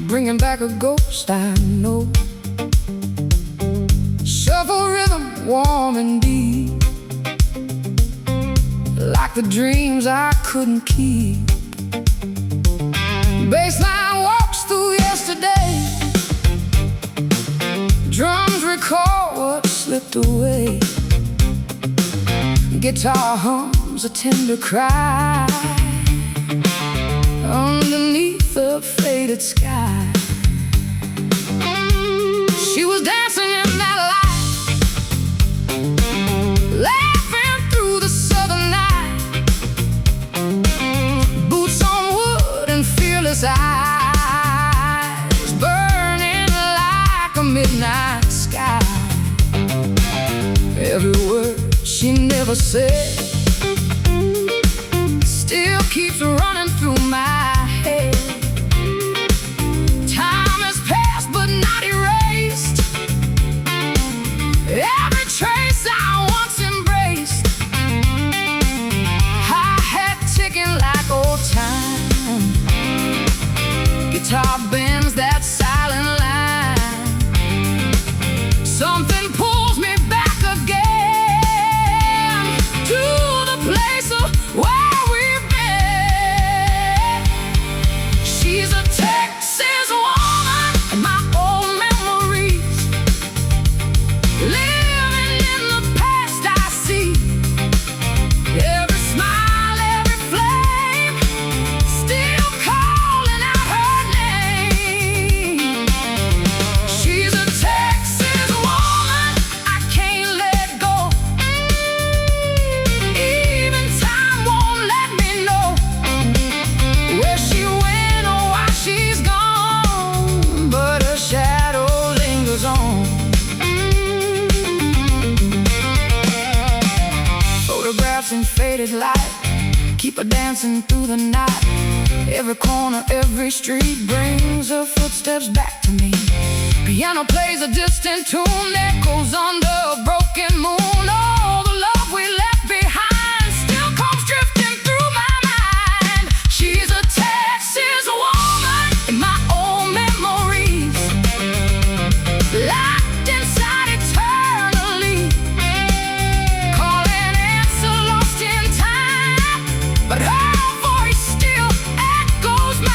Bringing back a ghost I know. Shuffle rhythm, warm and deep, like the dreams I couldn't keep. Bassline walks through yesterday. Drums recall what slipped away. Guitar hums a tender cry underneath the faded sky. She was dancing in that light, laughing through the southern night. Boots on wood and fearless eyes, burning like a midnight sky. Every word she never said still keeps running through my head. Time has passed but not erased every trace I once embraced. Hi-hat ticking like old time. Guitar bends that silent line. Something pulls me back again to the place where we've been. She's a Texas woman in my old memories, living in the past I see. Every smile, every flame, still calling out her name. She's a Texas woman I can't let go. Even time won't let me know where she went or why she's gone, but her shadow lingers on. Photographs in faded light keep her dancing through the night. Every corner, every street brings her footsteps back to me. Piano plays a distant tune, echoes under a broken moon. All the love we left behind still comes drifting through my mind. She's a Texas woman in my old memories, locked inside eternally, calling answer lost in time, but her voice still echoes mine.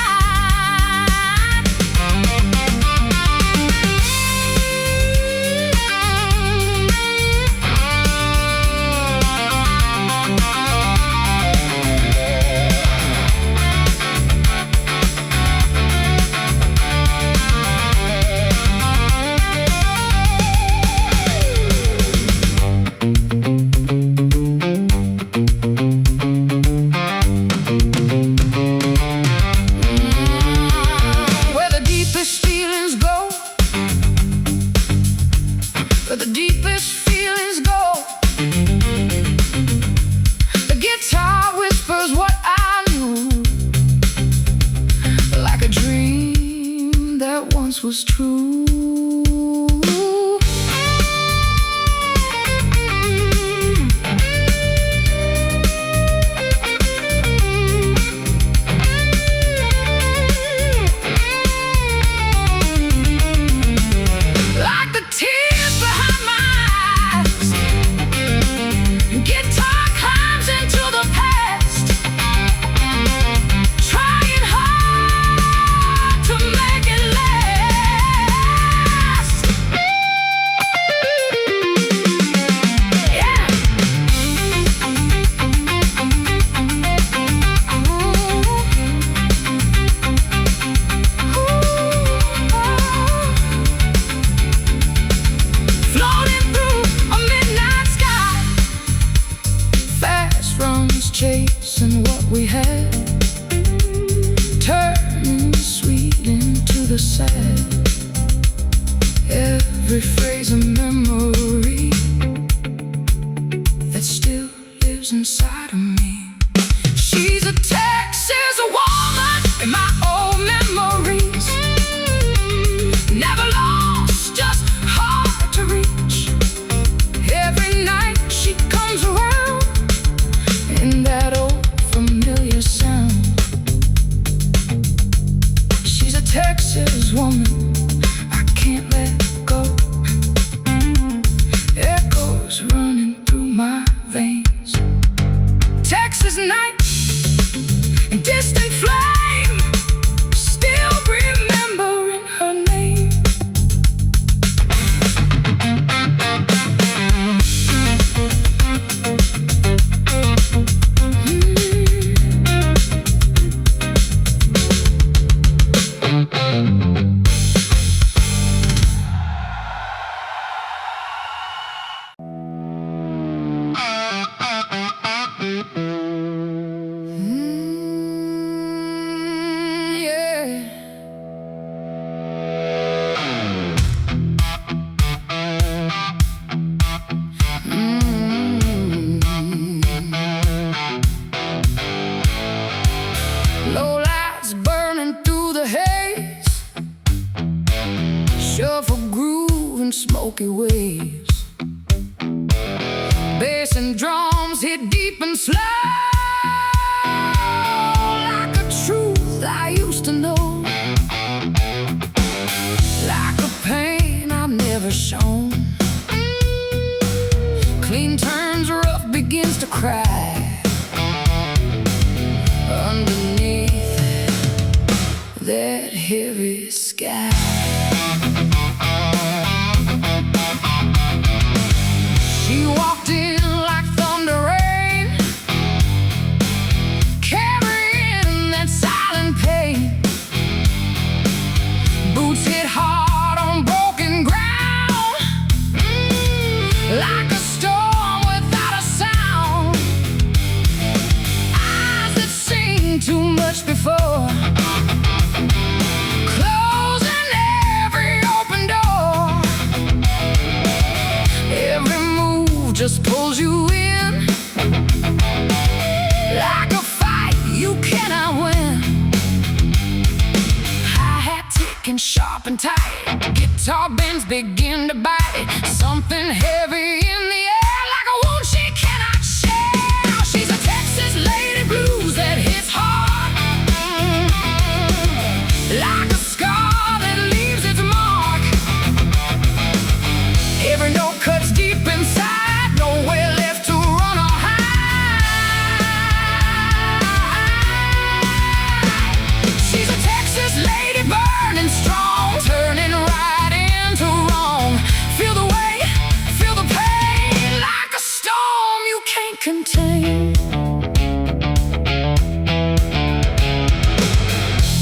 Where the deepest feelings go, where the deepest feelings go, the guitar whispers what I knew, like a dream that once was true. Like the tears behind my eyes, guitar climbs into the past, trying hard to make it last. the sad, every phrase a memory that still lives inside of me. She's a Texas woman in my old memories, never lost, just hard to reach. Every night she comes around in that old familiar sound. She's a Texas woman I can't let go. Echoes running through my veins. Texas night and distant flame, still remembering her name. Low lights burning through the haze, shuffle groove and smoky waves. Bass and drums hit deep and slow, like a truth I used to know, like a pain I've never shown. Clean turns rough, begins to cry underneath that heavy sky. She walked in like thunder rain, carrying that silent pain. Boots hit hard on broken ground, like a storm without a sound. Eyes that seen too much before, closing every open door. Every move just pulls you in, like a fight you cannot win. Hi-hat ticking sharp and tight, guitar bends begin to bite. Something heavy in the air, like a wound she cannot share. She's a Texas lady blues that hits hard, like a scar that leaves its mark. Every note cuts deep inside, nowhere left to run or hide. She's a Texas lady burning strong, turning right into wrong. Feel the weight, feel the pain, like a storm you can't contain.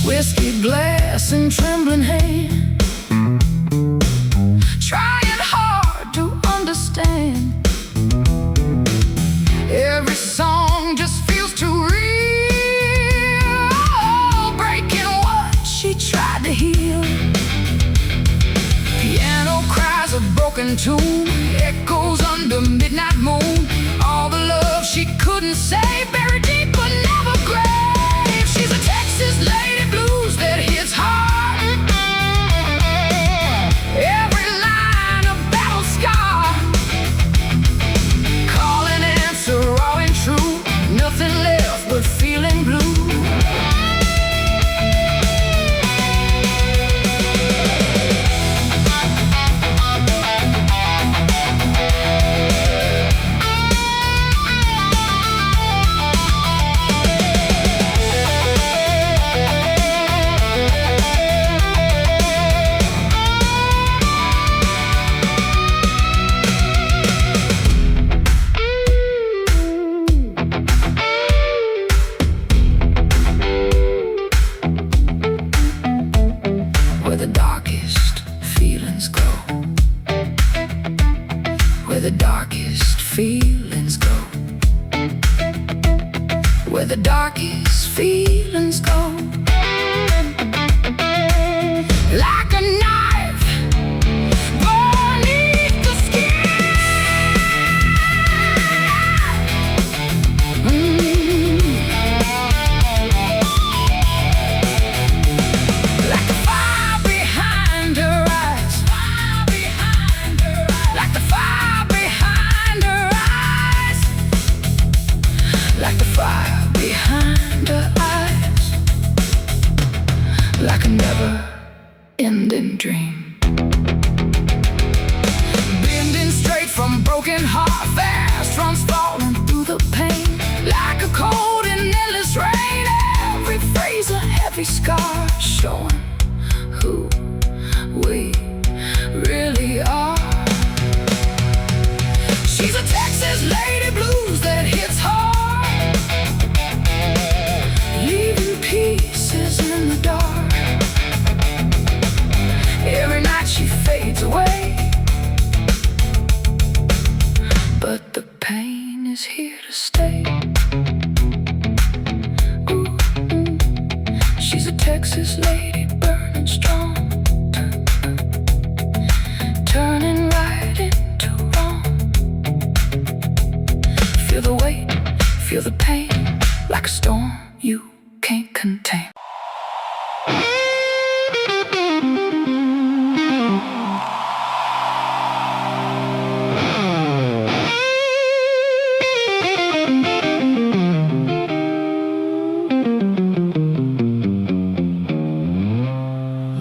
Whiskey glass in trembling hand, trying hard to understand. Every song just feels too real, breaking what she tried to heal. Piano cries a broken tune, echoes under midnight moon. All the love she couldn't say, buried deep but never grave. She's a Texas lady blues that hits hard, every line a battle scar. Call and answer raw and true, nothing left but feeling blue. never-ending dream. Bending straight from broken heart, fast runs falling through the pain. Like a cold and endless rain, every phrase a heavy scar, showing who we really are. She's a Texas lady blues that hits hard, leaving pieces in the dark. Every night she fades away, but the pain is here to stay. Ooh, she's a Texas lady burning strong, turning right into wrong. Feel the weight, feel the pain, like a storm you can't contain.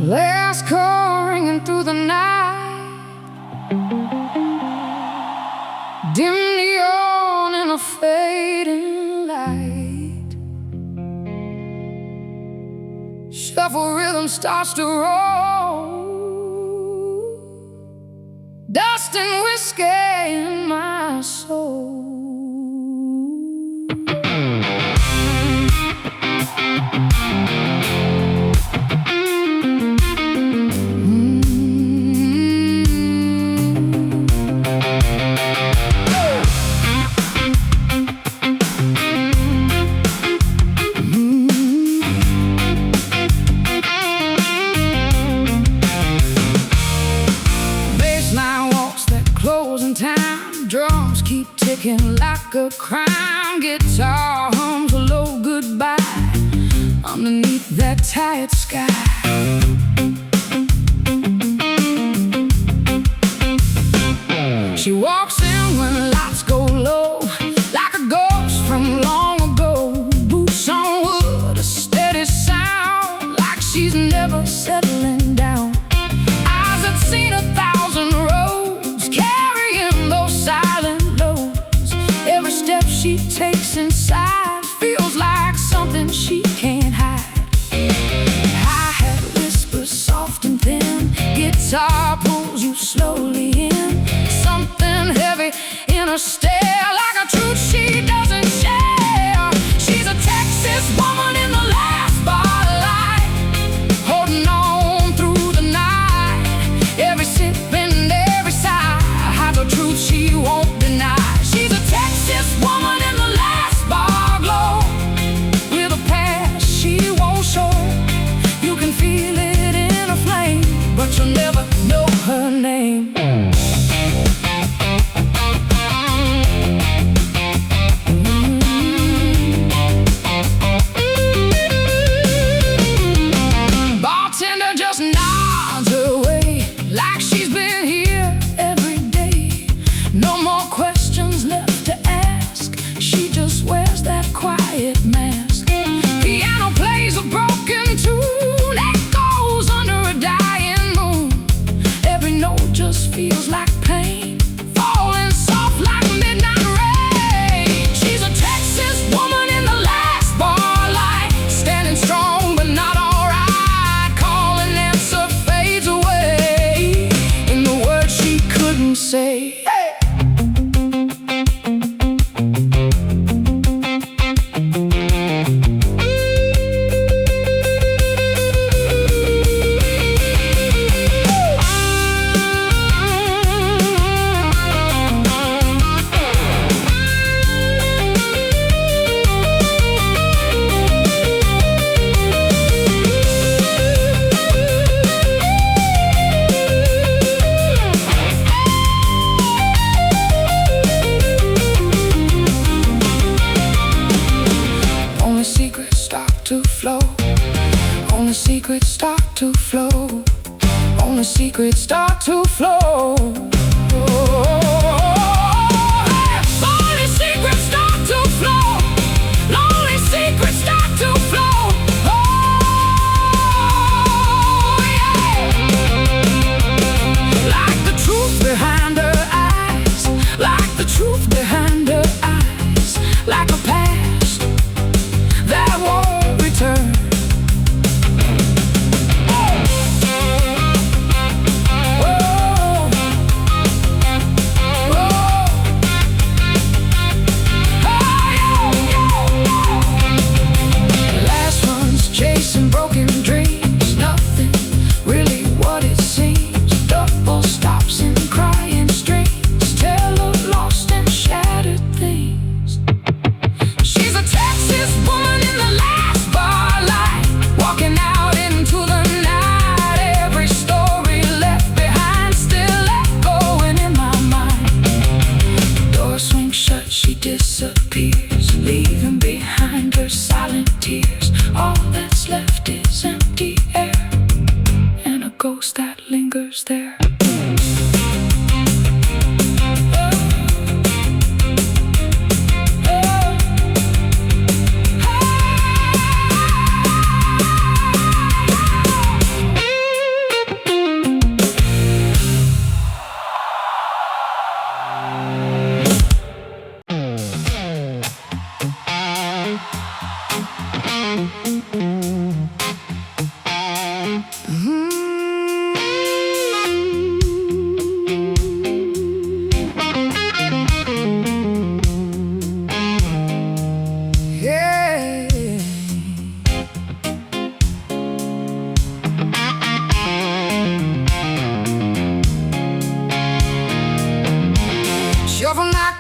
Last call ringing through the night, dim neon in a fading light. Shuffle rhythm starts to roll, dust and whiskey in my soul. Closing time, drums keep ticking like a crime. Guitar hums a low goodbye underneath that tired sky. She walks in when lights go low, like a ghost from long ago. Boots on wood, a steady sound, like she's never settling down. Eyes that seen 1,000 roads, carrying those silent loads. Every step she takes inside feels like something she can't hide. Hi-hat whispers soft and thin, guitar pulls you slowly in. Something heavy in her stare, like a truth she doesn't share. She's a Texas woman in the last spotlight, holding on through the night. Every sip and every sigh hides a truth she won't deny. She's a Texas woman in the last bar glow, with a past she won't show. You can feel it in a flame, but you'll never know her name. Bartender just nods her way, like she's been here every day. No more questions left to ask, she just wears that quiet mask. Piano plays a broken tune, echoes under a dying moon. Every note just feels like pain, falling soft like midnight rain. She's a Texas woman in the last bar light, standing strong but not alright. Call and answer fades away in the words she couldn't say. Hey! Only secrets start to flow, only secrets start to flow, only secrets start to flow. Only secrets start to flow, only secrets start to flow.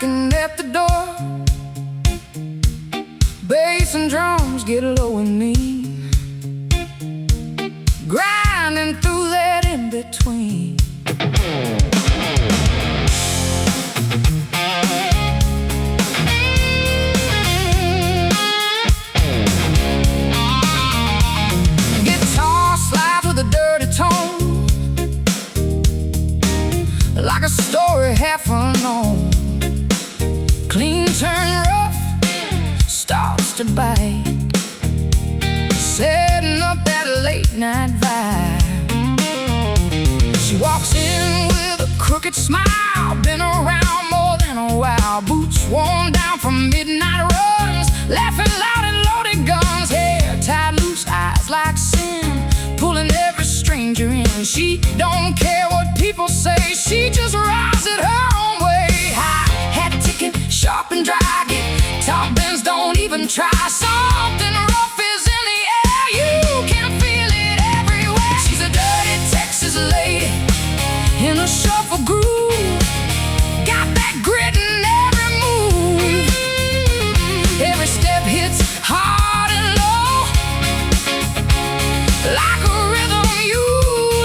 knocking at the door. Bass and drums get low and mean, grinding through that in-between. Guitar slides with a dirty tone, like a story half unknown. Clean turn rough starts to bite, setting up that late night vibe. She walks in with a crooked smile, been around more than a while. Boots worn down from midnight runs, laughing loud and loaded guns. Hair tied loose, eyes like sin, pulling every stranger in. She don't care what people say, she just rides it her own way. High hat ticking, sharp and dry, guitar bends, don't even try. Something rough is in the air, you can feel it everywhere. She's a dirty Texas lady in a shuffle groove, got that grit in every move. Every step hits hard and low, like a rhythm you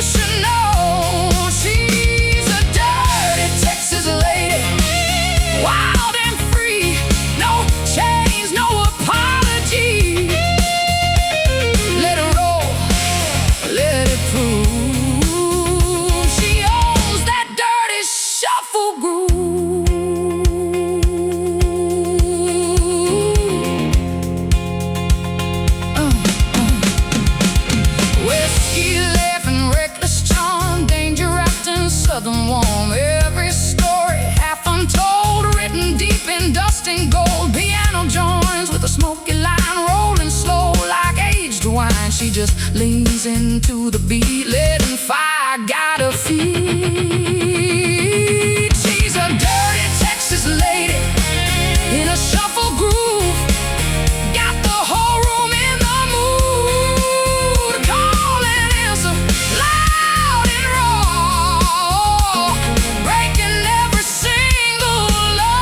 should know. She's a dirty Texas lady, wild and free, no chains, no apology. Let it roll, let it prove, she owns that dirty shuffle groove. Whiskey laughing, reckless charm, danger wrapped in southern warm. Every story half untold, written deep in dust and gold. Piano joins with a smoky line, rolling slow like aged wine. She just leans into the beat, letting fire guide her feet. She's a dirty Texas lady in a shuffle groove, got the whole room in the mood. Call and answer, loud and raw, breaking every single law.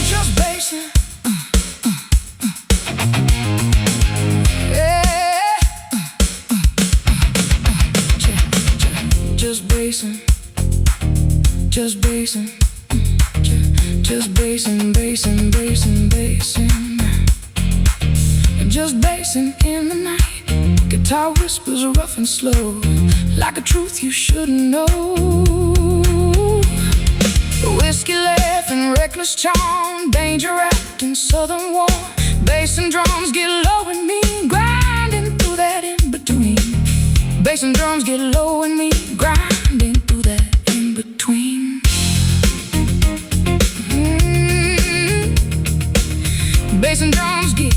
Just basing, yeah. Just basing, just basing, just basing, basing, basing, basing. Just basing in the night, guitar whispers rough and slow, like a truth you shouldn't know. Whiskey laughing, reckless charm, danger wrapped in southern warm. Bass and drums get low and mean, grinding through that in-between. Bass and drums get low and mean, grinding through that in-between. Bass and drums get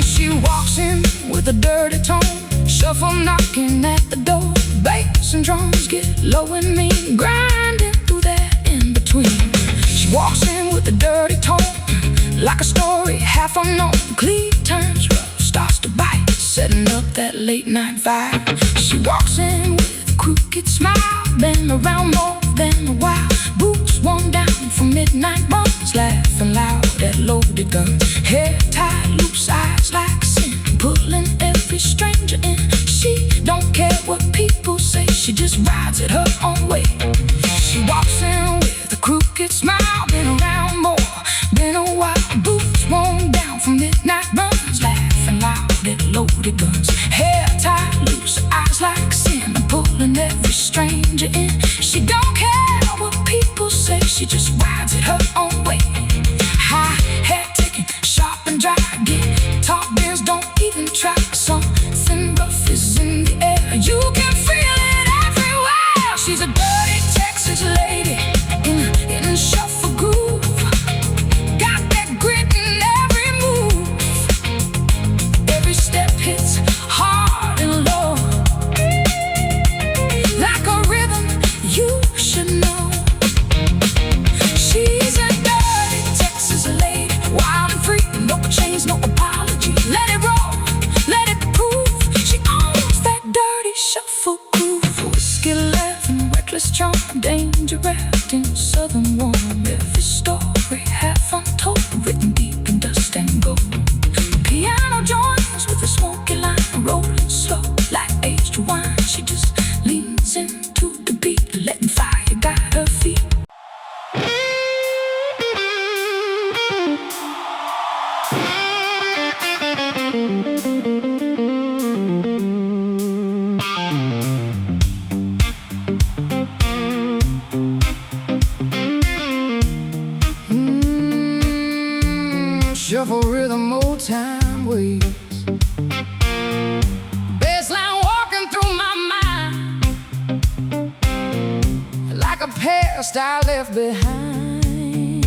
She walks in with a dirty tone, shuffle knocking at the door. Bass and drums get low and mean, grinding through that in-between. She walks in with a dirty tone, like a story half unknown. Cleat turns rough, starts to bite, setting up that late night vibe. She walks in with a crooked smile, been around more than a while. Boots worn down from midnight runs, laughing loud at loaded guns. Hair tied loose, eyes like sin, pulling every stranger in. She don't care what people say, she just rides it her own way. She walks in with a crooked smile, been around more than a while. Boots worn down from midnight runs, laughing loud at loaded guns. Hair tied loose, eyes like sin, pulling every stranger in. She don't care what people say, she just rides it her own way. High hat ticking, sharp and dry, guitar bends, don't even try. Something rough is in the air, you can feel it everywhere. She's a dirty Texas lady in past I left behind.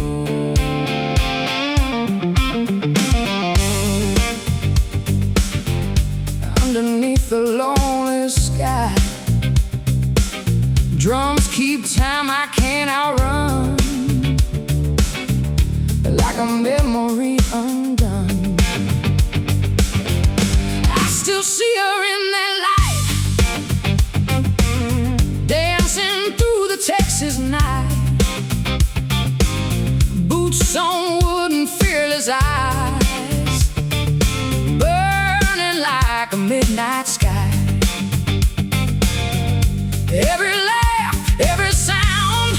Underneath the lonely sky, drums keep time I can't outrun, like a memory undone. I still see her in that light, dancing through the Texas night, boots on wood and fearless eyes, burning like a midnight sky. Every laugh, every sound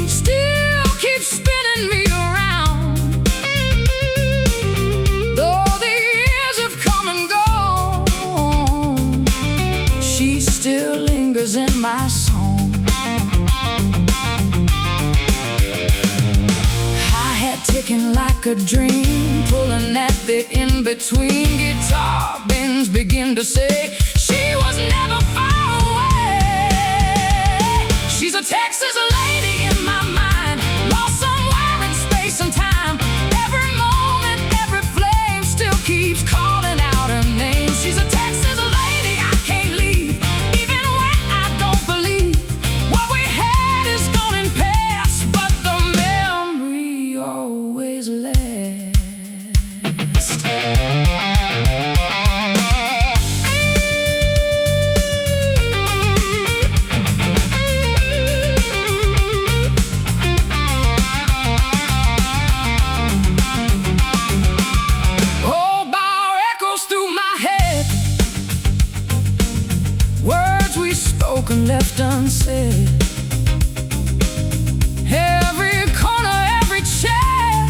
still keeps spinning me around. Though the years have come and gone, she still lingers in my song. Hi-hat ticking like a dream, pulling at the in-between. Guitar bends begin to say she was never far away. She's a Texas lady in my mind, lost somewhere in space and time. Every moment, every flame still keeps calling out her name. She's a Texas lady I can't leave, even when I don't believe what we had is gone and past, but the memory always lasts. Spoken, left unsaid. Every corner, every chair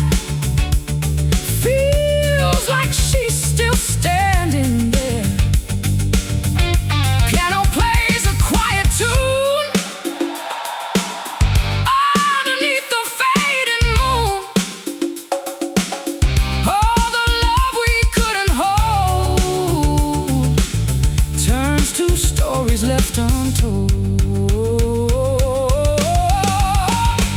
feels like she's still standing there. Piano plays a quiet tune underneath the fading moon. All the love we couldn't hold turns to stories left untold.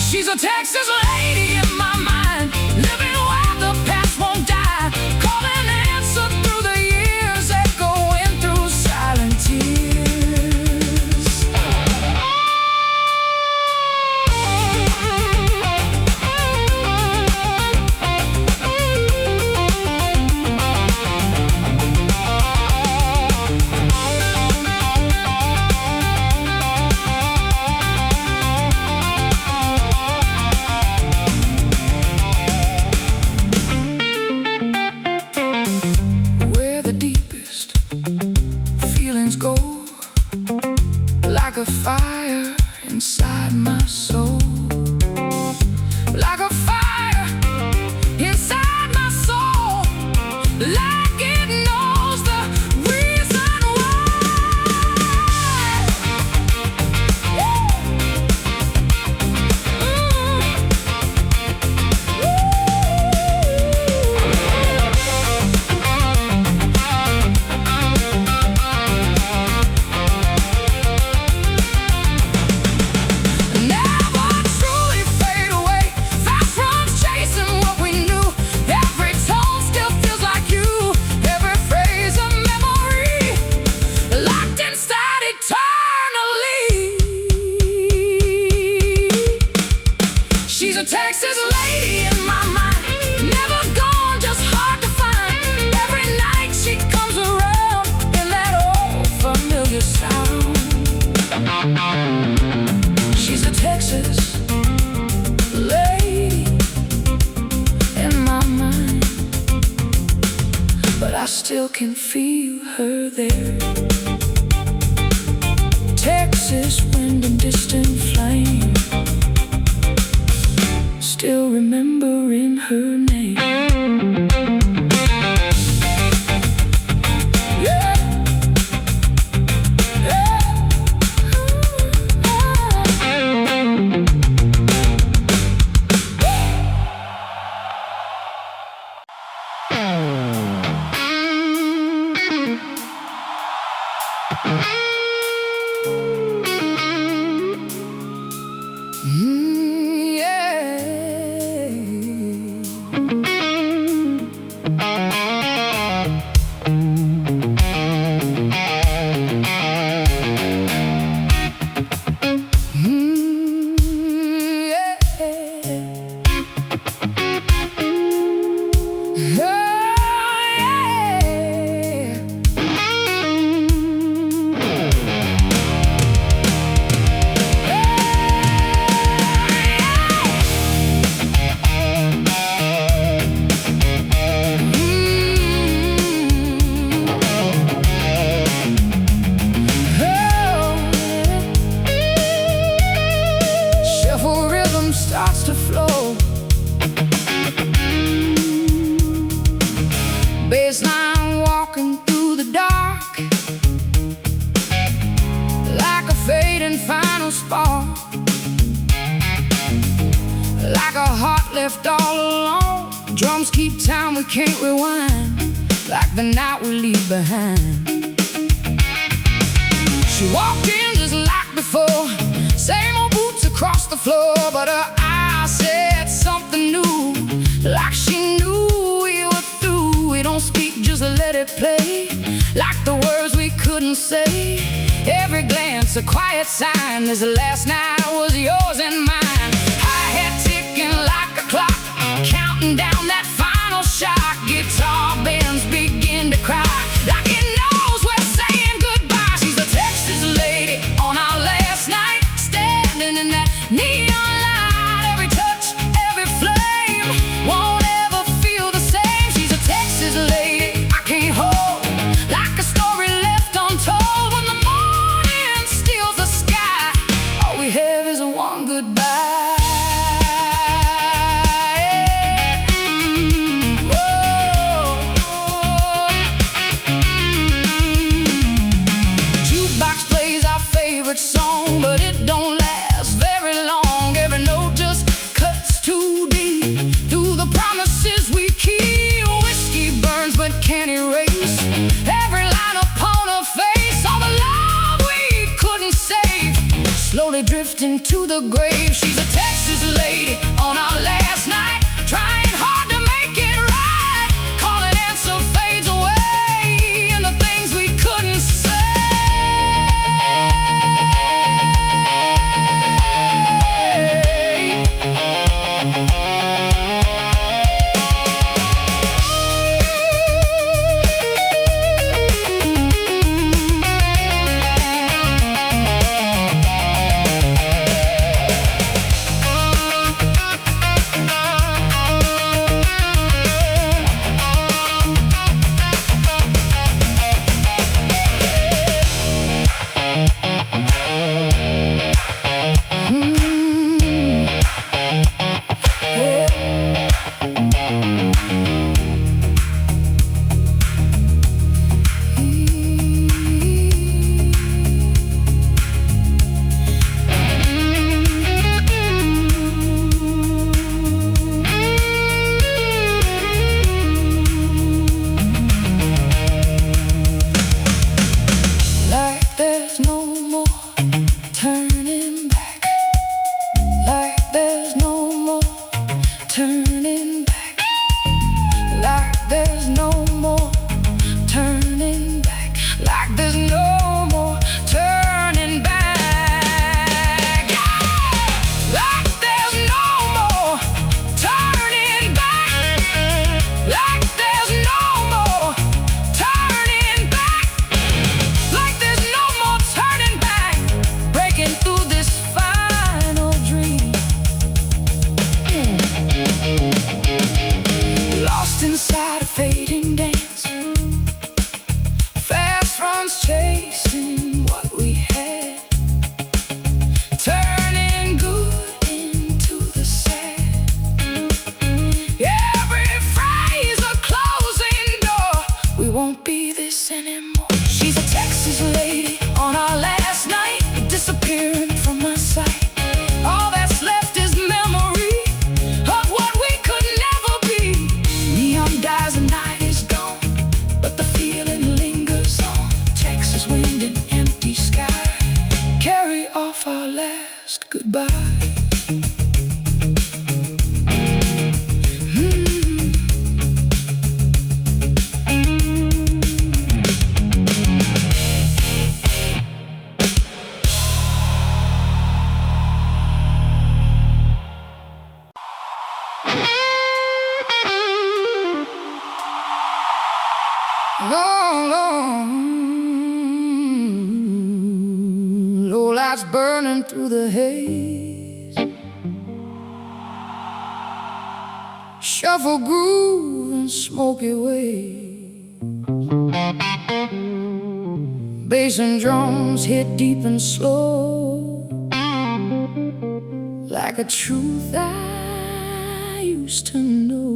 She's a Texas lady in my mind, living where the past won't die, calling answer through the years, echoing through silent tears. Go like a fire inside my soul, like a fire inside my soul, like it knows the reason Texas lady in my mind, never gone, just hard to find. Every night she comes around in that old familiar sound. She's a Texas lady in my mind, but I still can feel her there. Texas wind and distant flame, still remembering her name. Yeah. Yeah. bass line walking through the dark, like a fading final spark, like a heart left all alone. Drums keep time, we can't rewind, like the night we leave behind. She walked in just like before, same old boots across the floor, but her eyes said something new, like she knew we were through. We don't speak, just let it play, like the words we couldn't say. Every glance a quiet sign, this last night was yours and mine. Hi-hat ticking like a clock, counting down that final shot. Guitar bends begin to cry, like it knows we're saying goodbye. She's a Texas lady on our last night, standing in that neon light. Every touch, every flame, won't ever feel the same. She's a Texas lady I can't hold, like a story left untold. When the morning steals the sky, all we have is a one goodbye. Song, but it don't last very long. Every note just cuts too deep through the promises we keep. Whiskey burns but can't erase every line upon her face. All the love we couldn't save, slowly drifting to the grave. She's a Texas lady on our last night, trying hard to make it right. Calling answer fades away, and the things we couldn't say. Inside a fading dance, fast runs chasing what we had, turning good into the sad. Every phrase a closing door, we won't be this anymore. She's a Texas lady on our last night, disappearing from my sight. All that's left is memory of what we could never be. Neon dies, the night is gone, but the feeling lingers on. Texas wind and empty sky carry off our last goodbye. Low lights burning through the haze, shuffle groove and smoky waves. Bass and drums hit deep and slow, like a truth I used to know.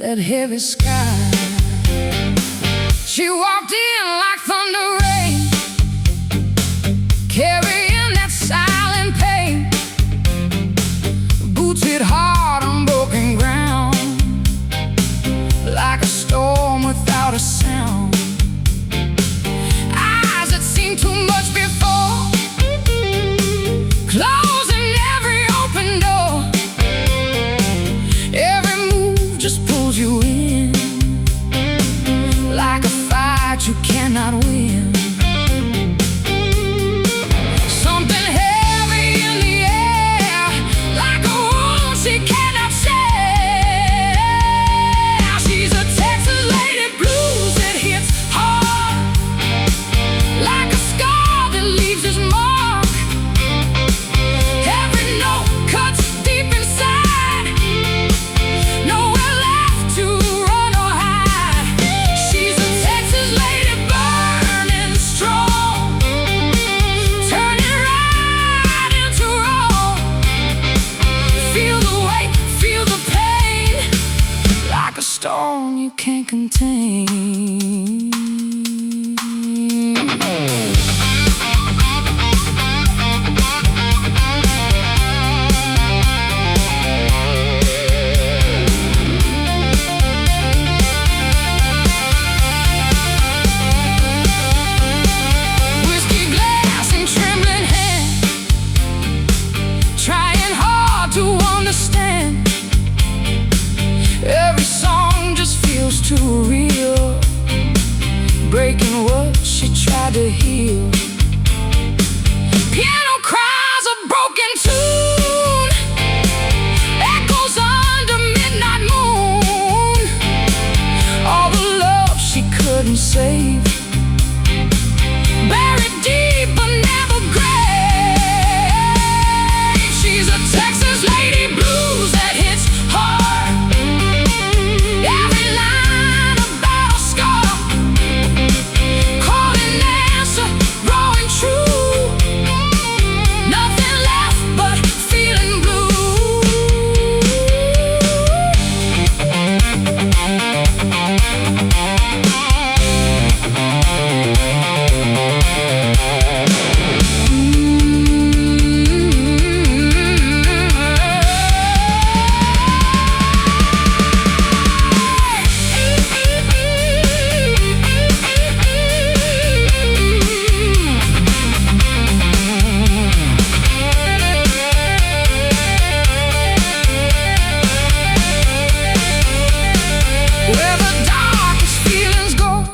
that heavy sky. She walked in like thunder rain, carrying that silent pain. Boots hit hard on broken ground, like a storm without a sound. Eyes that seen too much before, closing every open door. Every move just pulls you in, like a fight you cannot win. Something heavy in the air, like a wound she cannot share. She's a Texas lady blues that hits hard, like a scar that leaves its mark. Every note cuts deep inside, nowhere left to run or hide. She's a Texas lady burning strong, turning right into wrong. Feel the weight, feel the pain, like a storm you can't contain. Whiskey glass and trembling hand, trying hard to understand. Every song just feels too real, breaking what she tried to heal. Piano cries a broken tune, echoes under midnight moon. All the love she couldn't save, buried deep but never grave. She's a Texas lady blues that hits hard, every line a battle scar, calling answer, growing true. Nothing left but feeling blue. Where the darkest feelings go,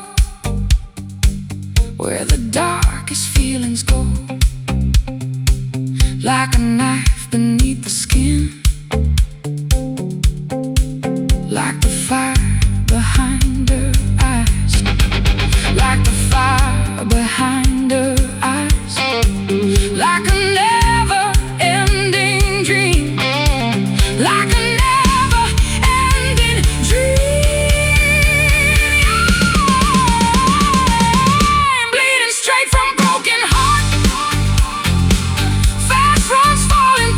where the darkest feelings go, like a knife beneath the skin, like the fire behind her eyes, like the fire behind her eyes, like a never-ending dream, like a never-ending dream. I'm bleeding straight from broken heart, fast runs falling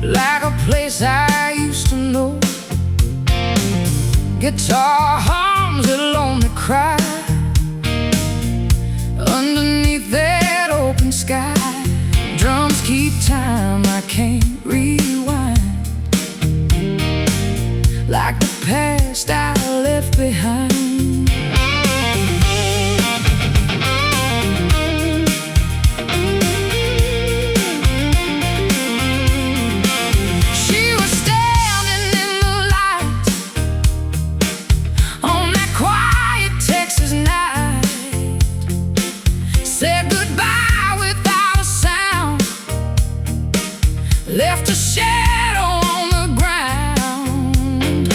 like a place I used to know. Guitar hums a lonely cry underneath that open sky. Drums keep time, I can't rewind, like the past I left behind. Left a shadow on the ground.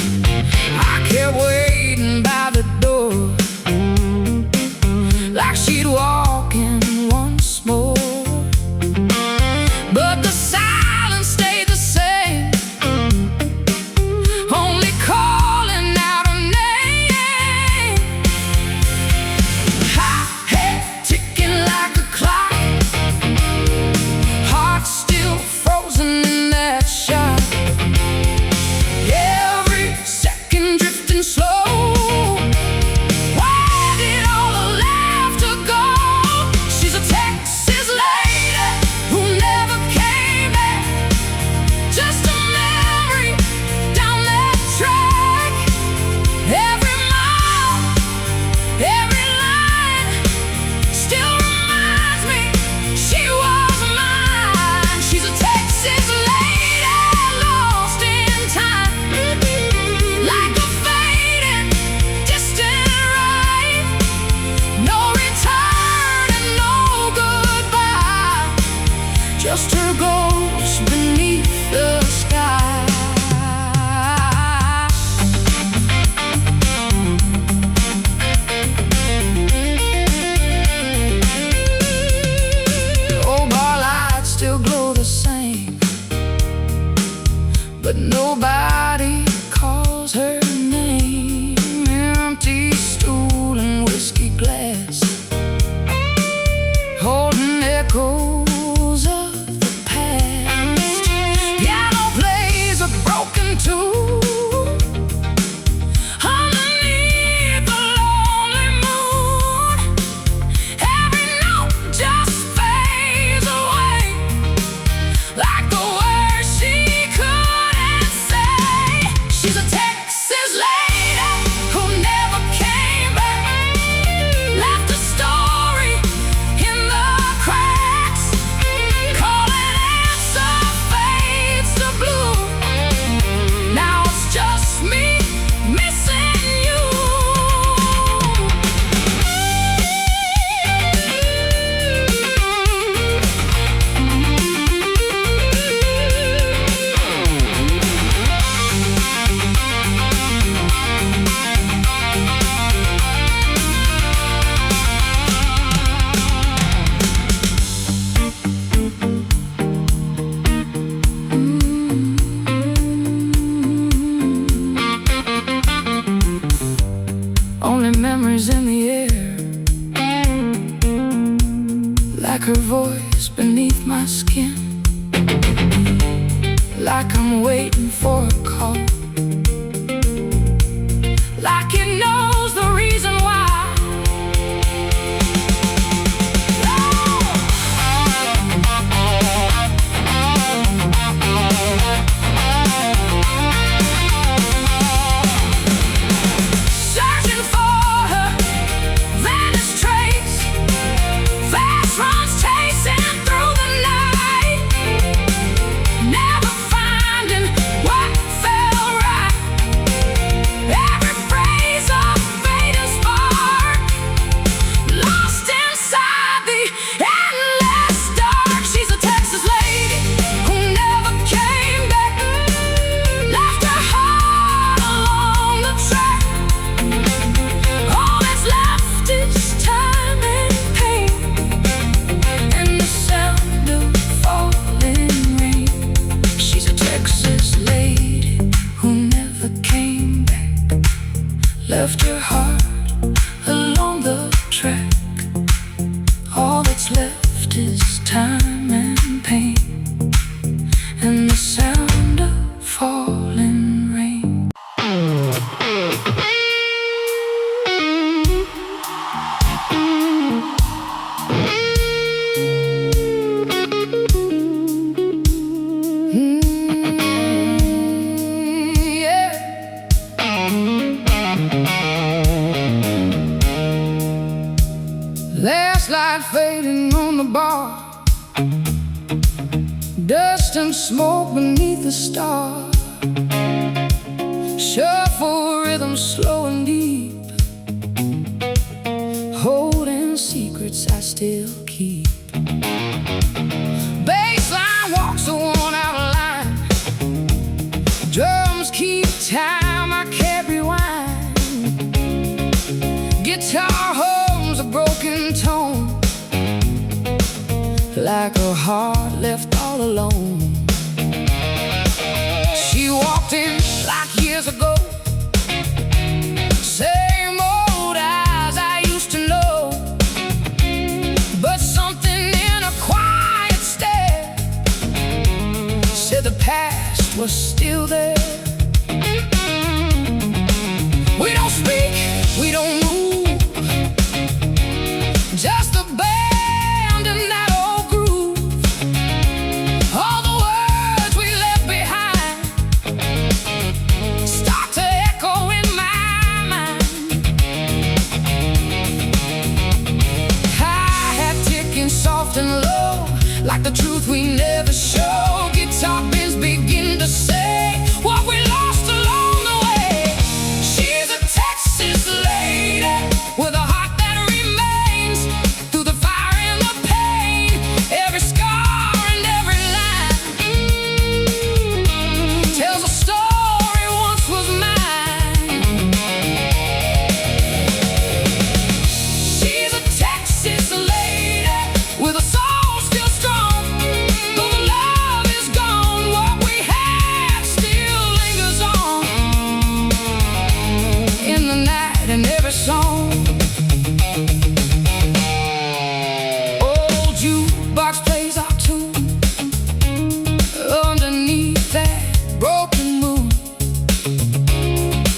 I kept waiting by the door, like she'd walk in once more. But the silence stayed the same, only calling out her name. High head ticking like a clock, heart still frozen in that shot. Every second drifting slow. Where did all the laughter go? She's a Texas lady who never came back, just a memory down that track. Every mile, every line still reminds me she was mine. She's a Texas lady lost in time, like a fading distant ride. No return and no goodbye, just her ghost beneath the sky. Old bar lights still glow the same, but nobody calls her name. Empty stool and whiskey glass, holding echoes of the past. Piano plays a broken tune underneath the lonely moon. Every note just fades away, like the words she couldn't say. She's a Texas lady who never came back, left a story in the cracks. Calling answer fades to blue. Now it's just me missing you. Only memories in the air, like her voice beneath my skin, like I'm waiting for a call, like it knows the reason why. Searching for her vanished trace, fast runs chasing through the night, never finding what fell distant smoke beneath the stars. Shuffle rhythm slow and deep, holding secrets I still keep. Bassline walks a worn-out line, drums keep time, I can't rewind. Guitar hums a broken tone, like a heart left all alone. She walked in like years ago, same old eyes I used to know, but something in a quiet stare said the past was still there. We don't speak, we don't move, just a band in that old groove. All the words we left behind start to echo in my mind. Hi-hat ticking soft and low, like the truth we never show. Guitar pins begin to say what we lost along the way. She's a Texas lady with a heart that remains through the fire and the pain. Every scar and every line tells a story once was mine. She's a Texas lady with a soul still strong. Though the love is gone, what we had still lingers on in the night and every song. Old jukebox plays our tune underneath that broken moon.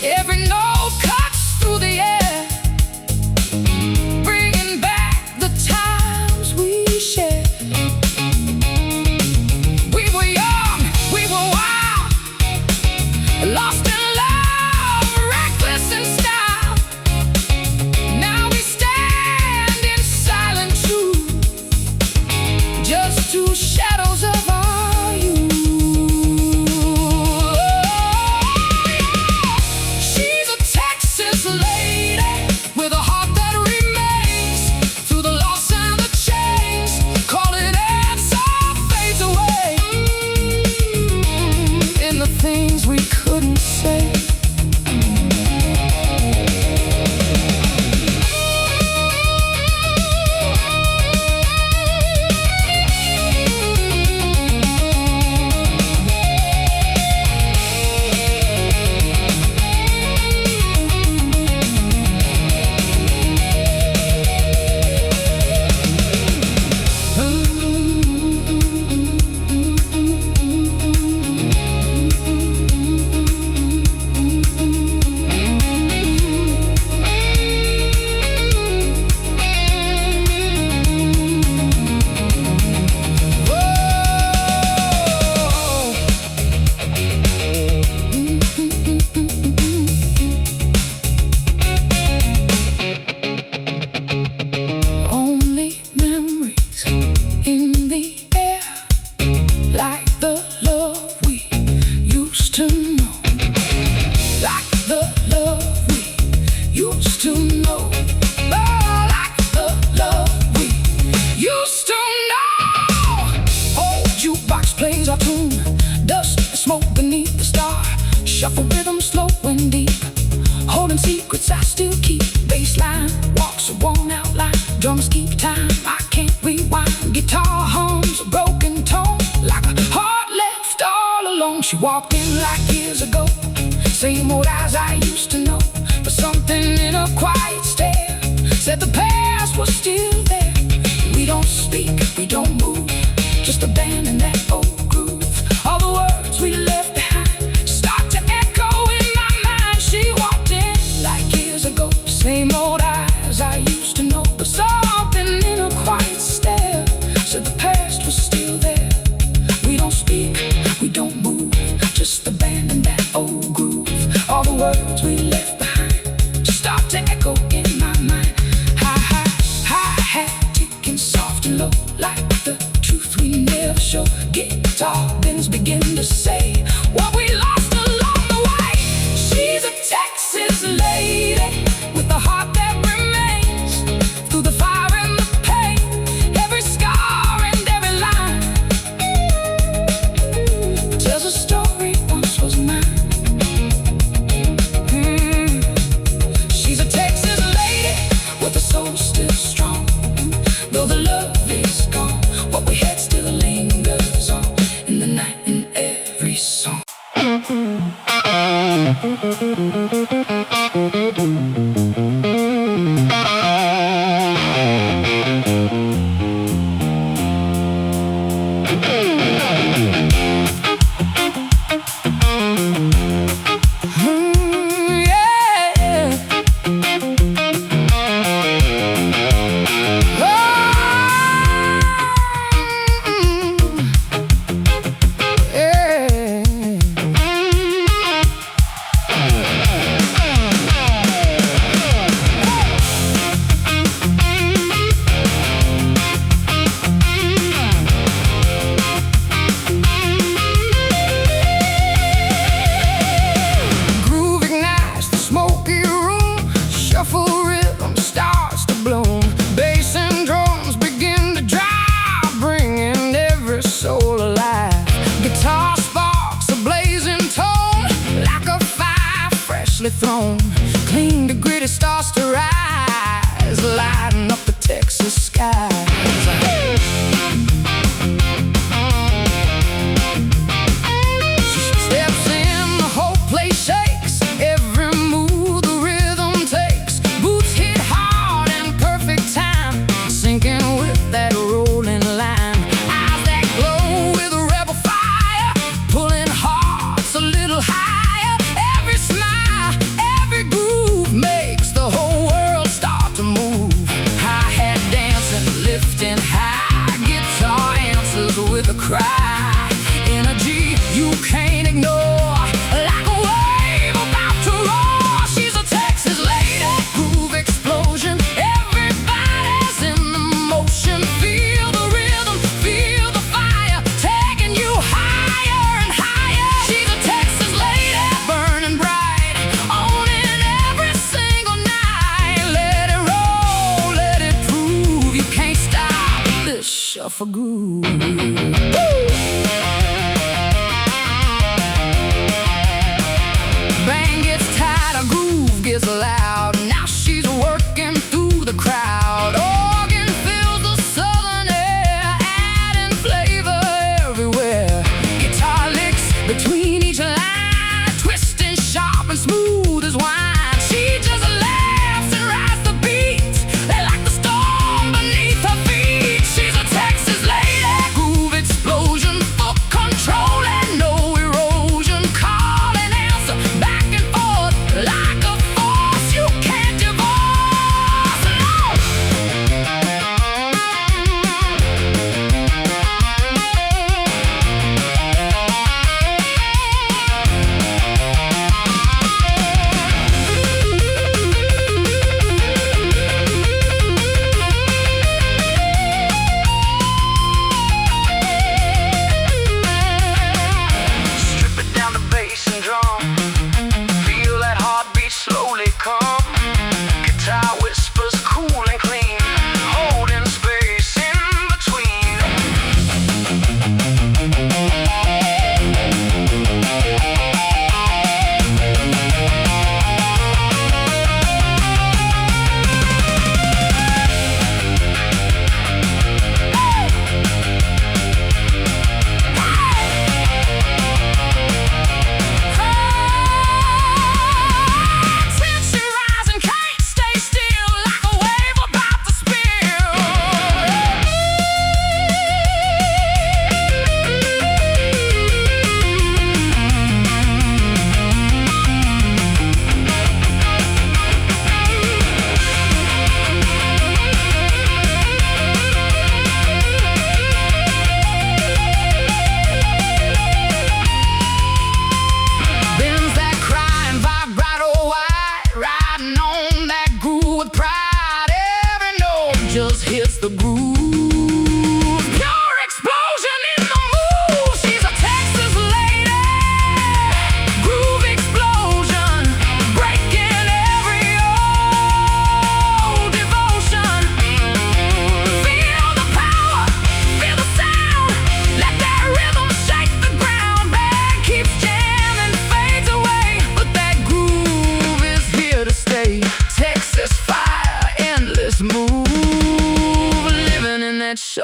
Every note cuts through the air, bringing back the times we shared. We were young, we were wild, lost in love, reckless in style. Now we stand in silent truth, just two shadows of our youth. She's a Texas lady with a heart that remains through the loss and the change. Call it answer fades away in the things we couldn't say. Only memories in the air, like the love we used to know, like the love we used to know, oh, like the love we used to know. Old jukebox plays our tune, dust and smoke beneath the star. Shuffle rhythm slow and deep, holding secrets I still keep. Bassline walks a worn-out line, drums keep time, I can't rewind. Guitar hums a broken tone, like a heart left all alone. She walked in like years ago, same old eyes I used to know, but something in a quiet stare said the past was still there. We don't speak, we don't move, just a band in that old groove. All the words we left behind start to echo in my mind. She walked in like years ago, same old eyes I used to know, but something in a quiet stare said the past was still there. We don't speak, we don't move, just a band in that old groove. All the words we left behind start to echo in my mind. Hi-hat ticking soft and low, like the truth we never special guitar bends begin to say what we lost along the way. She's a Texas lady with a heart that remains through the fire and the pain, every scar and every line tells a story once was mine. She's a Texas lady with a soul still strong. Though the love is gone, what we had still lingers on in the night, in every song. Thrown, clean to gritty stars to rise, lighting up the Texas skies. She steps in, the whole place shakes, every move the rhythm takes. Boots hit hard in perfect time, sinking with that rolling line. Eyes that glow with a rebel fire, pulling hearts a little higher. Every smile, every groove makes the whole world start to move. Hi-hat dancing, lifting high, guitar answers with a cry. Energy you can't ignore, like a wave about to roar. She's a Texas lady, groove explosion, everybody's in the motion. Feel the rhythm, feel the fire, taking you higher and higher. She's a Texas lady, burning bright, owning every single night. Let it roll, let it prove you can't stop this shuffle groove. Bang gets tight, a groove gets loud. Now she's working through the crowd. Organ fills the southern air, adding flavor everywhere. Guitar licks between each line, twisting sharp and smooth as wine. She just laughs and rides the beat. They like the storm beneath her feet. She's a Texas lady, groove explosion, full control and no erosion. Call and answer, back and forth, like a force you can't divorce. No!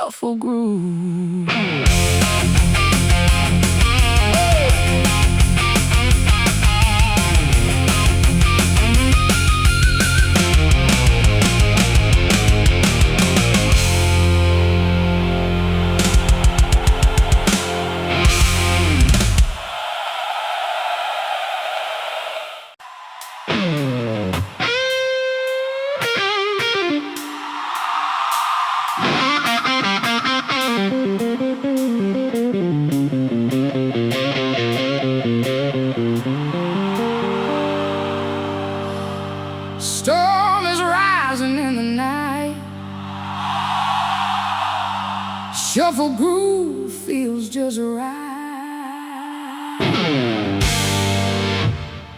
shuffle groove. Storm is rising in the night. Shuffle groove feels just right.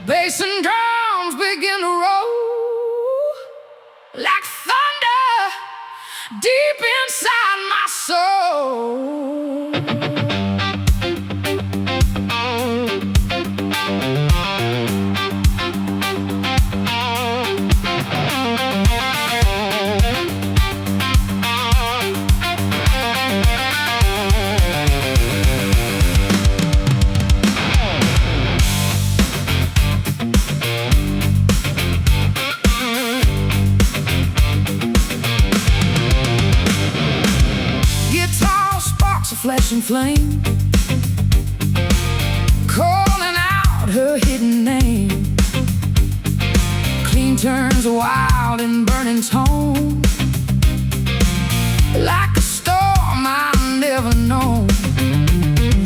Bass and drums begin to roll like thunder deep inside my soul. Flesh and flame, calling out her hidden name. Clean turns wild and burning tone, like a storm I've never known.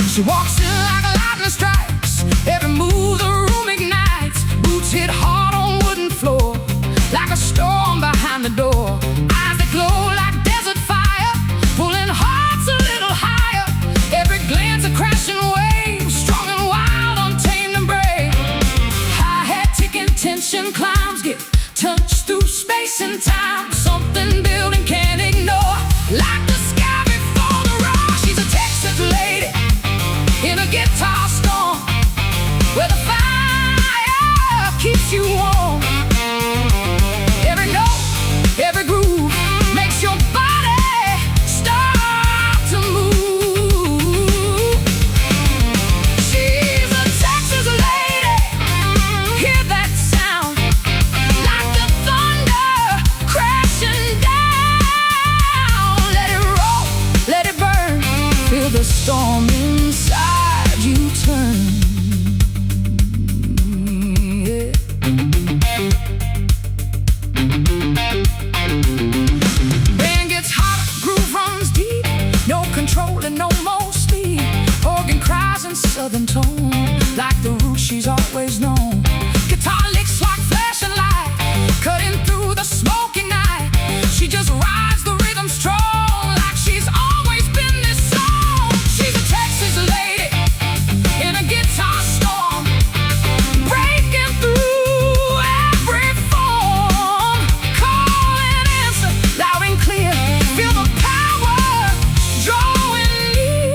She walks in like a lightning strikes, every move the room ignites. Boots hit hard on wooden floor, like a storm behind the door. Eyes that glow like desert fire, pulling hearts a little higher. Every glance a crashing wave, strong and wild, untamed and brave. High-hat ticking, tension climbs, get touched through space and time. Something building can't ignore, like the sky before the roar. She's a Texas lady in a guitar storm, where the fire keeps you warm. Every note, every groove makes your body start to move. The storm inside you turn. Yeah. Band gets hot, groove runs deep, no control and no more speed. Organ cries in southern tone, like the root she's always known. Guitar licks like flashing light, cutting through the smoky night. She just rides the rhythm strong, like she's always been this song. She's a Texas lady in a guitar storm, breaking through every form. Call and answer loud and clear, feel the power drawing near.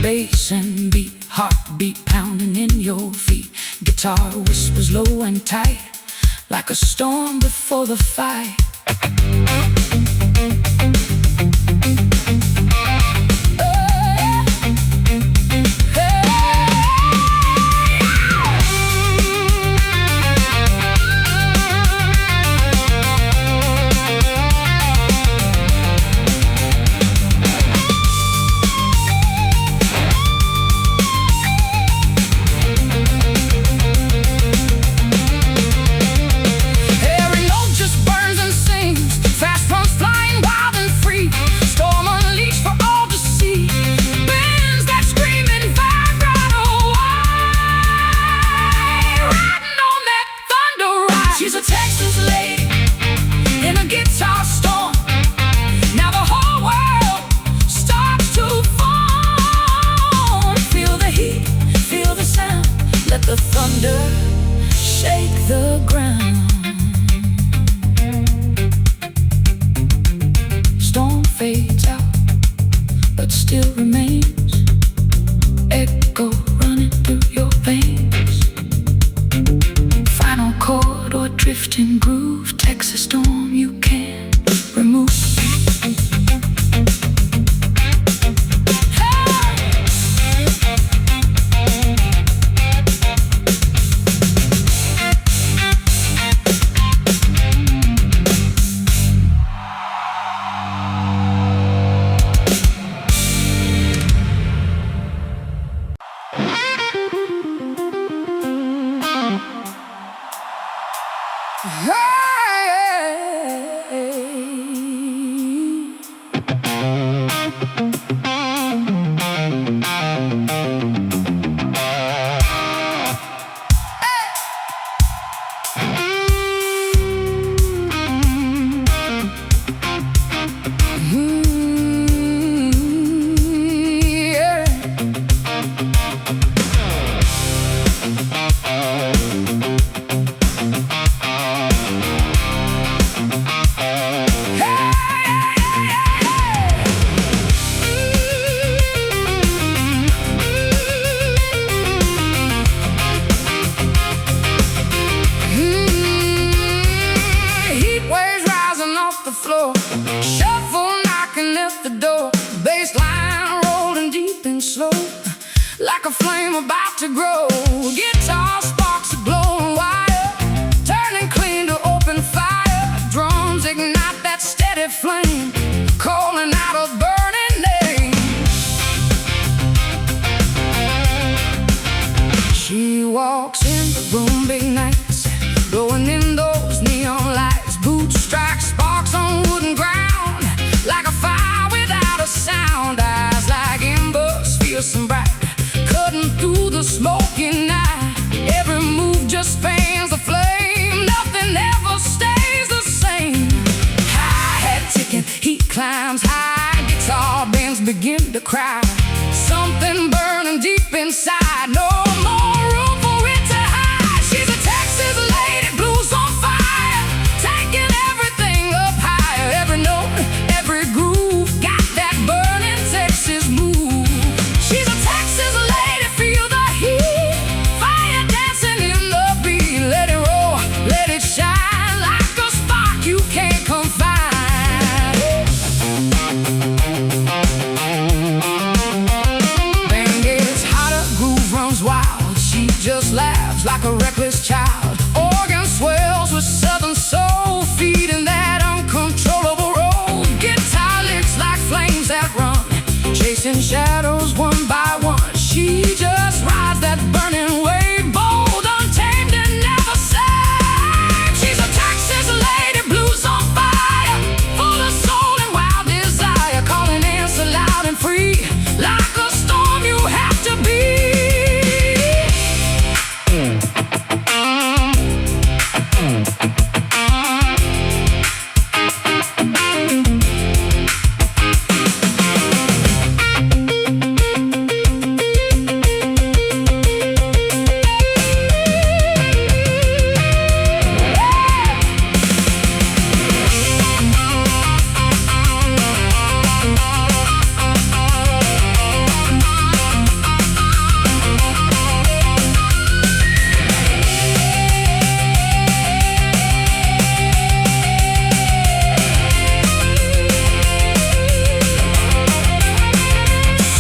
Bass and beat, heartbeat pounding in your feet. Guitar whispers low and tight, like a storm before the fight. Every note just burns and sings, fast runs flying wild. like a flame about to grow. Guitar sparks a glowing wire, turning clean to open fire. Drums ignite that steady flame, calling out a burning name. She walks in the room big nights, blowing in those neon lights. Boots strike sparks on wooden ground, like a fire without a sound. Eyes like embers, fierce and bright, cutting through the smoky night. Every move just fans the flame, nothing ever stays the same. Hi-hat ticking, heat climbs high, guitar bends begin to cry. Something burning deep inside, no more room for it to hide. She's a Texas lady, blues on fire, taking everything up higher. Every note, every groove, got that burning Texas move. She's a Texas lady, feel the heat, fire dancing in the beat. Let it roll, let it shine, like a spark you can't confine. Bang gets hotter, groove runs wild, she just laughs like a reckless child. Organ swells with southern soul, feeding that uncontrollable roll. Guitar licks like flames that run, chasing shadows one by one. She just rides that burning wave, bold, untamed, and never saved. She's a Texas lady, blues on fire, full of soul and wild desire, calling answer loud and free, like a storm you have to be.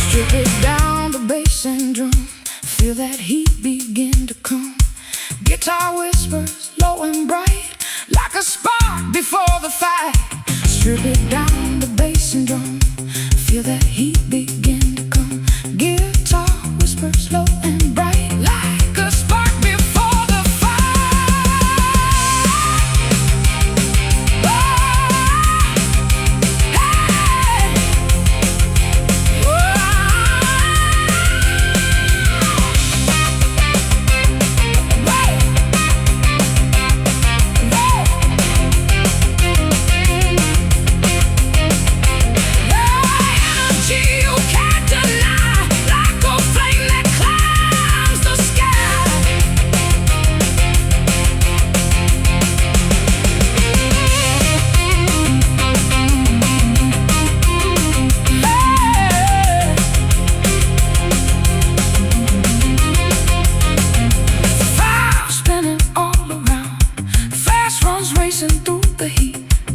Strip it down to bass and drum, feel that heat begin to come. Guitar whispers low and bright, like a spark before the fight. Strip it down to bass and drum, feel that heat begin to come. Guitar whispers low and bright, like a spark before the fight. Oh, hey.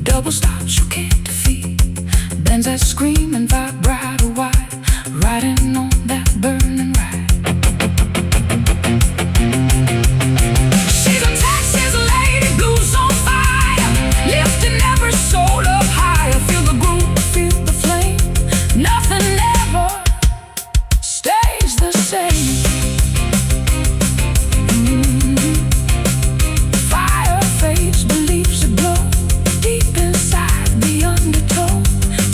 Double stops you can't defeat, bends that scream and vibrate wide, riding on that burning ride. She's a Texas lady, blues on fire, lifting every soul up higher. Feel the groove, feel the flame, nothing ever stays the same. Fire fades, beliefs aglow, deep inside the undertow.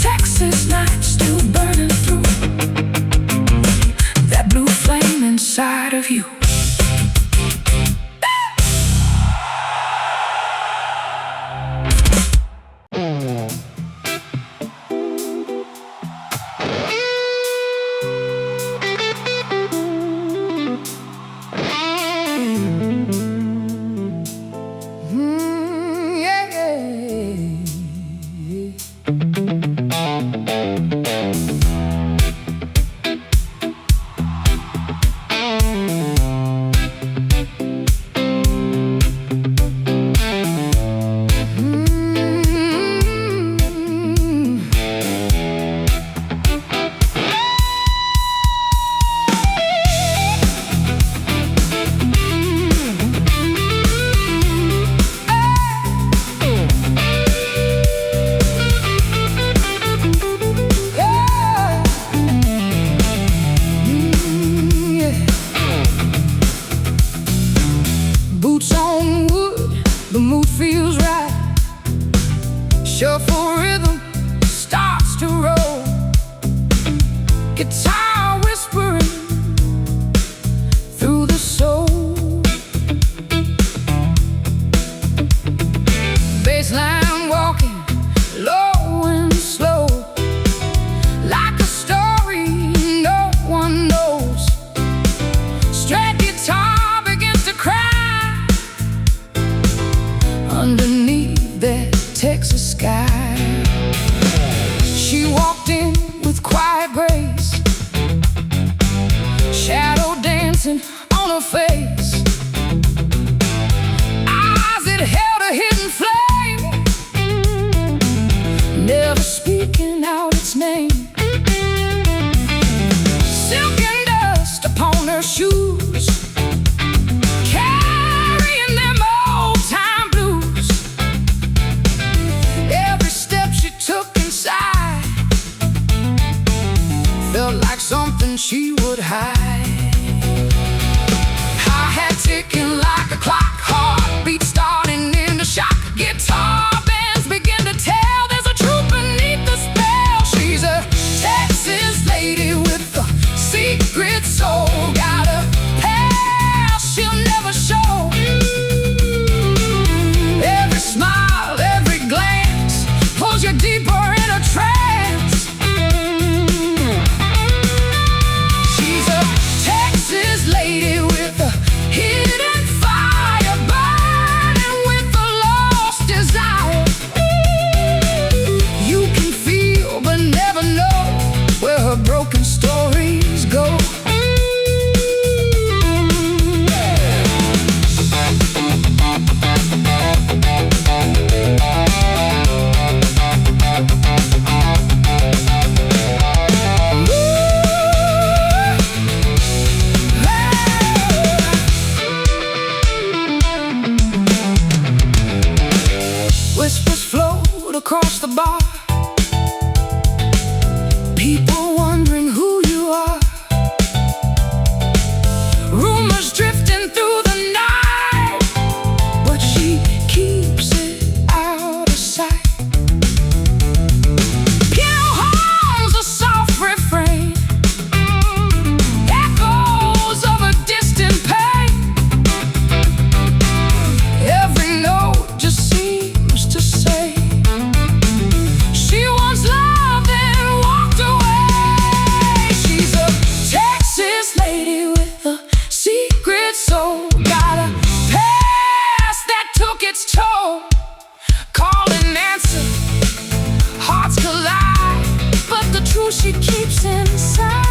Texas night still burning through, that blue flame inside of you. Yeah, yeah. dancing on her face, eyes that held a hidden flame, never speaking out its name. Silken dust upon her shoes, carrying them old-time blues. Every step she took inside felt like something she would hide. Hi-hat ticking like a clock, heartbeat starting into shock. Guitar bands begin to tell there's a truth beneath the spell. She's a Texas lady with a secret soul, got a past she'll never show. Every smile, every glance pulls you deeper in a trance. She's a Texas lady with a hidden fire, burning with a lost desire. You can feel but never know where her broken stories go. Whispers float across the bar, people wondering who you are. Rumors drifting through the night, but she keeps it out of sight. Piano hums a soft refrain, echoes of a distant pain. Every note just seems to say she once loved and walked away. She's a Texas lady with a secret soul, got a past that took its toll. Call and answer, hearts collide, but the truth she keeps inside.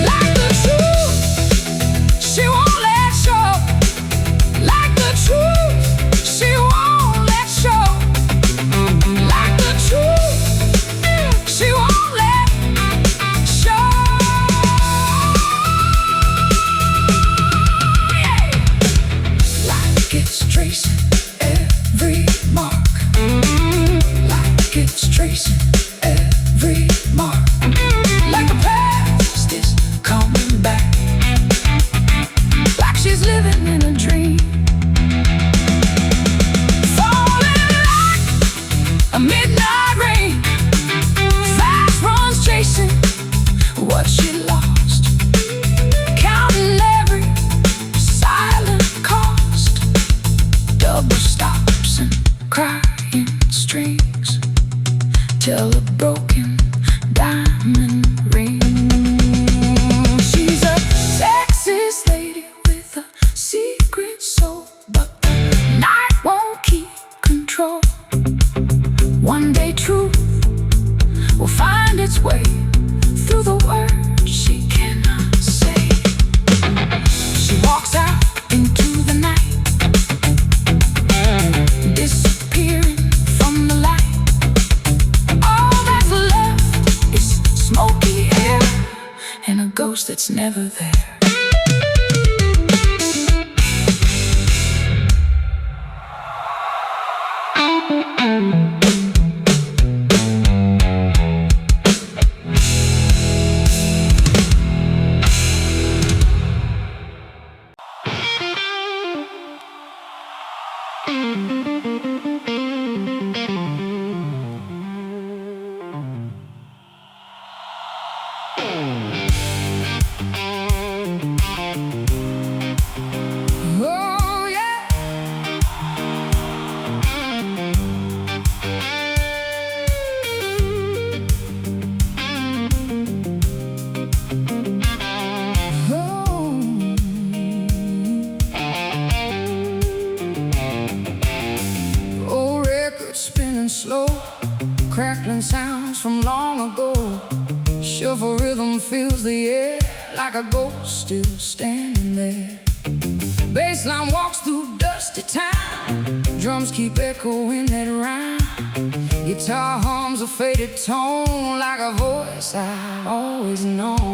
Like the truth, she won't let show. Like the truth, she won't let show. Like the truth, she won't let show. Like it's tracing every mark. Like it's tracing every mark. Like the past is coming back, like she's living in a dream. Falling like a midnight rain, fast runs chasing what she lost, counting every silent cost. Double stops and crying strings till a broken diamond ring. She's a Texas lady with a secret soul, but the night won't keep control. One day truth will find its way through the words she cannot say. She walks out into the night, disappearing from the light. All that's left is smoky air and a ghost that's never there. songs from long ago. Shuffle rhythm fills the air like a ghost still standing there. Bassline walks through dusty town, drums keep echoing that rhyme. Guitar hums a faded tone like a voice I've always known.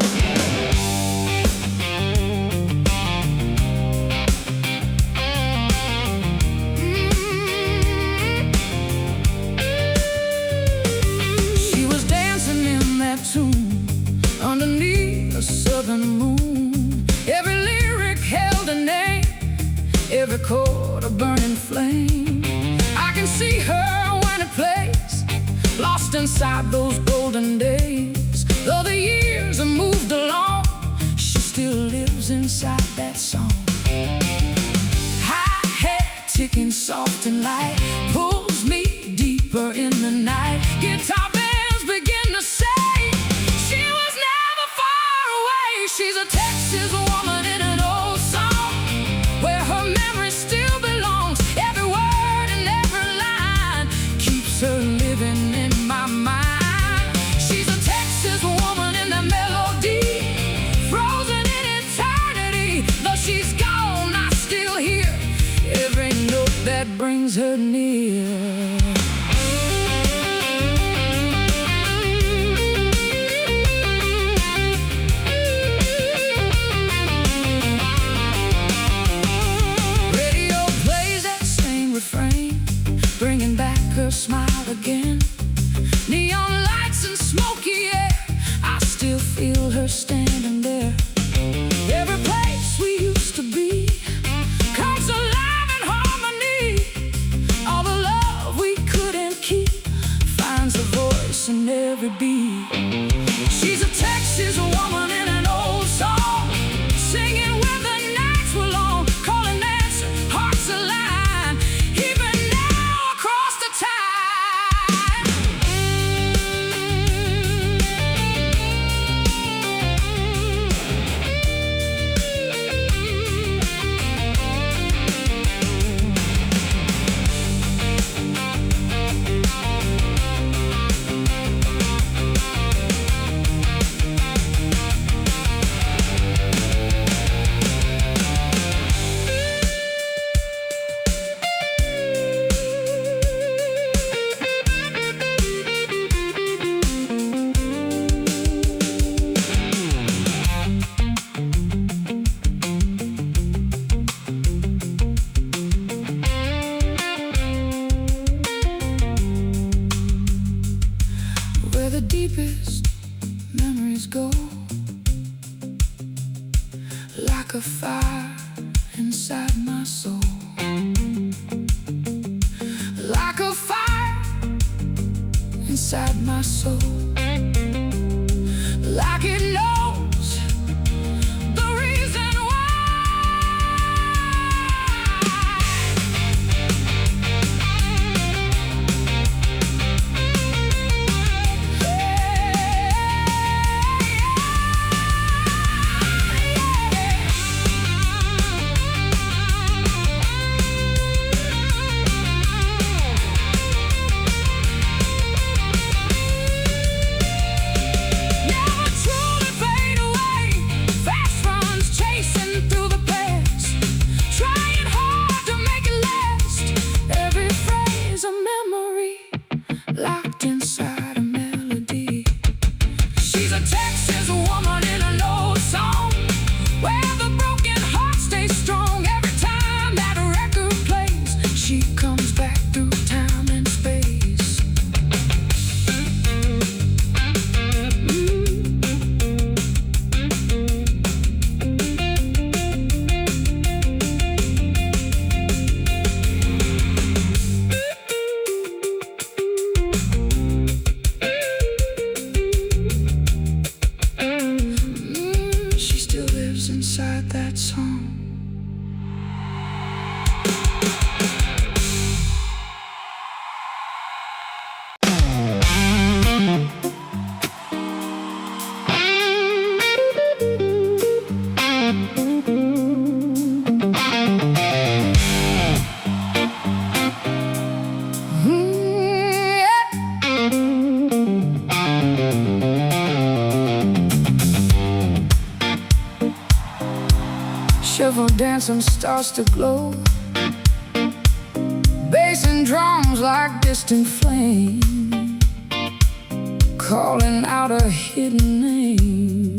She was dancing in that tune underneath a southern moon. Every lyric held a name, every chord a burning flame. I can see her when it plays, lost inside those golden days. Though the years have moved along, she still lives inside that song. Hi-hat ticking soft and light pulls me deeper in the night. Guitar bands begin to say she was never far away. She's a Texas woman in an old song, where her memory still belongs. Every word and every line keeps her living in my mind. She's a Texas woman in the melody, frozen in eternity. Though she's gone, I still hear every note that brings her near. Bringing back her smile again. Neon lights and smoky air, I still feel her standing there. Every place we used to be comes alive in harmony. All the love we couldn't keep finds a voice in every beat. She's a Texas woman in an old song, singing when the nights were long, calling dance hearts alive. The deepest memories go, like a fire inside my soul. Like a fire inside my soul. Like it knows the reason why. Never truly river dancing starts to glow. Bass and drums like distant flame, calling out a hidden name.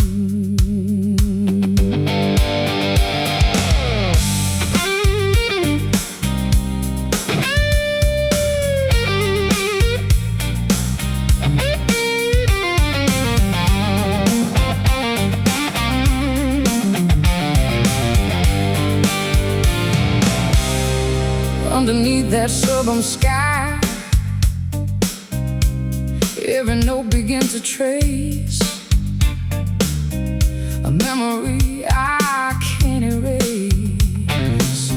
Underneath that southern sky, every note begins to trace a memory I can't erase.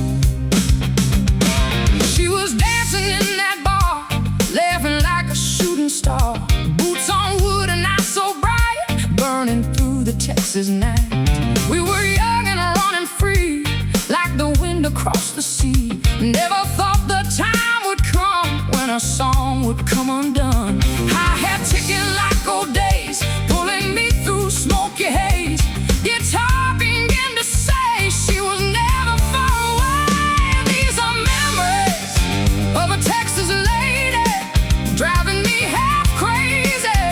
She was dancing in that bar, laughing like a shooting star. Boots on wood and eyes so bright, burning through the Texas night. We were young and running free, like the wind across the sea. Never thought the time would come when a song would come undone. I had ticking like old days, pulling me through smoky haze. Guitar began to say she was never far away. These are memories of a Texas lady, driving me half crazy.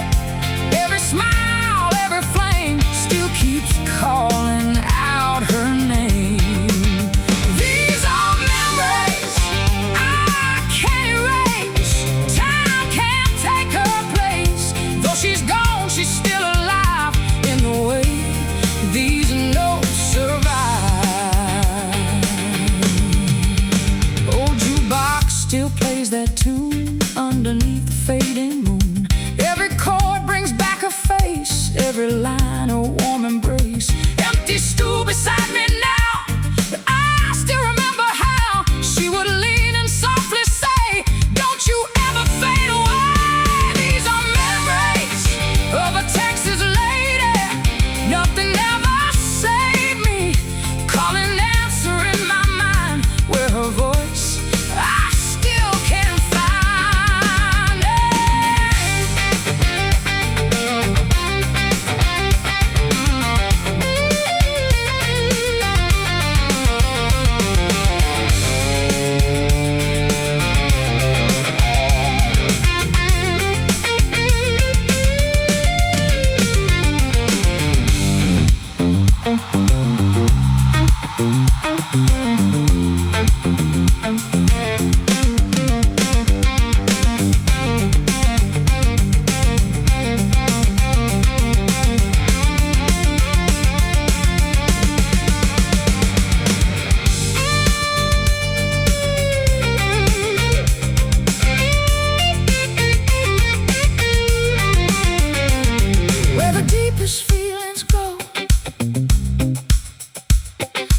Every smile, every flame still keeps calling out her name. She's gone, she's still alive in the way these notes survive. Old jukebox still plays that tune underneath the fading moon. Every chord brings back a face, every line a warm embrace. Empty stool beside me now, but I still remember how she would lean and softly say, "Don't you ever fade away." Of a Texas lady, nothing ever saved me. Calling, answer in my mind, where her voice I still can't find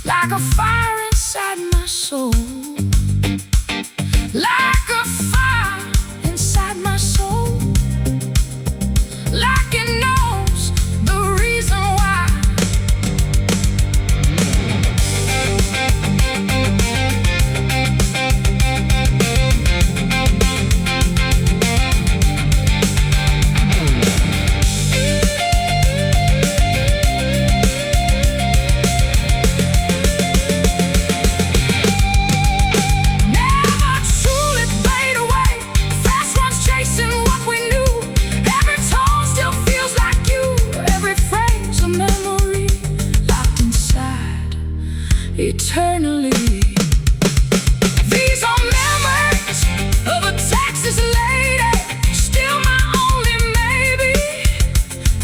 like a fire inside my soul, like a fire inside my soul, like it knows the reason why. Eternally, these are memories of a Texas lady, still my only maybe.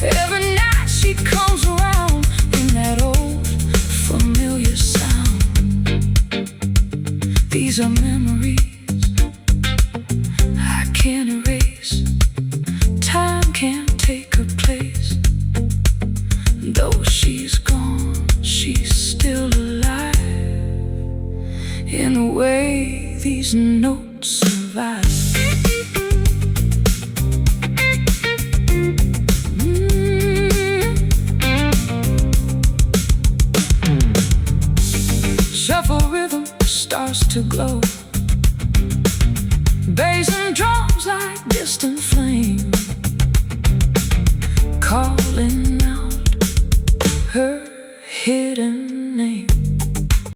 Every night she comes around in that old familiar sound. These are memories I can't erase. Time can't take her place. Though she's gone, she's still alive in the way these notes survive. Shuffle rhythm starts to glow.